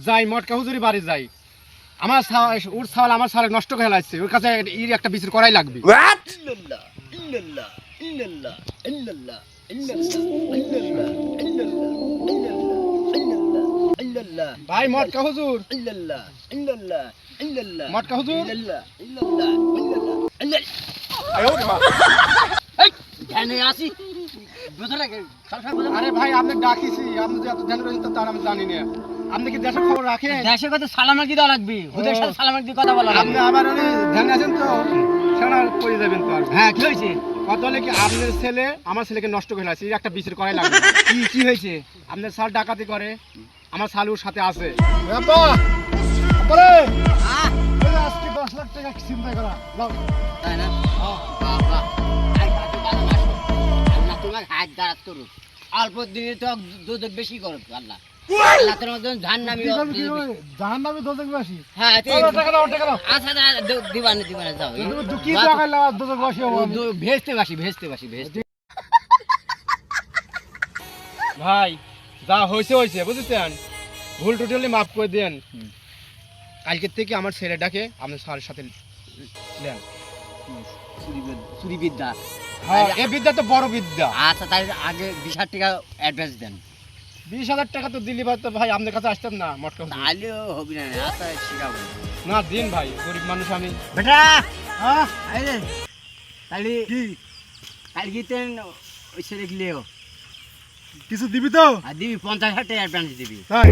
যাই মটকা হুজুরি বাড়ি যাই, আমার ওর ছাওয়াল আমার ছাওয়াল নষ্ট করে ফেলাচ্ছে, ওর কাছে একটা বিচার করাই লাগবে। ভাই মটকা হুজুর, মটকা হুজুর, আরে ভাই আপনি ডাকিছি, আপনি যে এত ধ্যান রয়েছেন তার আমি জানি না। আপনি কি দেশের খবর রাখেন? দেশের কথা সালামের কি দেওয়া লাগবে, ওদের সাথে সালামের কি কথা বলা আপনি আবার ধ্যান আছেন তো সেটা পড়ে যাবেন তো আর। হ্যাঁ কি হয়েছে? কথা হলে কি আপনার ছেলে আমার ছেলেকে নষ্ট করে ফেলাচ্ছে, একটা বিচার করাই লাগবে। কি হয়েছে? আপনার সাল ডাকাতি করে, আমার সালুর সাথে আছে। আজকে 10 লাখ টাকা চিন্তা করা তাই না? অল্প দিনে তো দুধ বেশি করো আল্লাহ, আল্লাহ তোর মতন জাহান্নামী জাহান্নামে দোজক বাসি। হ্যাঁ টাকা দাও, টাকা দাও। আচ্ছা দিবানে যাও কি টাকা লাগা দোজক বাসি হবো আমি? ভেস্তে বাসি ভাই যা হয়েছে বুঝেছেন, ভুল টুটি মাফ করে দেন। কালকে থেকে আমার ছেলেটাকে আপনার স্যারের সাথে নেন। চুরি বিদ্যা, হ্যাঁ এই বিদ্যা তো বড় বিদ্যা। আচ্ছা তাই আগে 20,000 টাকা অ্যাডভান্স দেন। 20,000 টাকা তো দিলি তো ভাই আপনার কাছে আসতাম না মটকা হুজুর। তাহলেও হবে না, আচ্ছা শিখাবো না দিন ভাই, গরিব মানুষ আমি। বেটা। আরে তাহলে কি কালকে তেন ওই ছেলে গেলেও কিছু দিবি তো? আর দিবি 50,000 টাকা অ্যাডভান্স দিবি। হ্যাঁ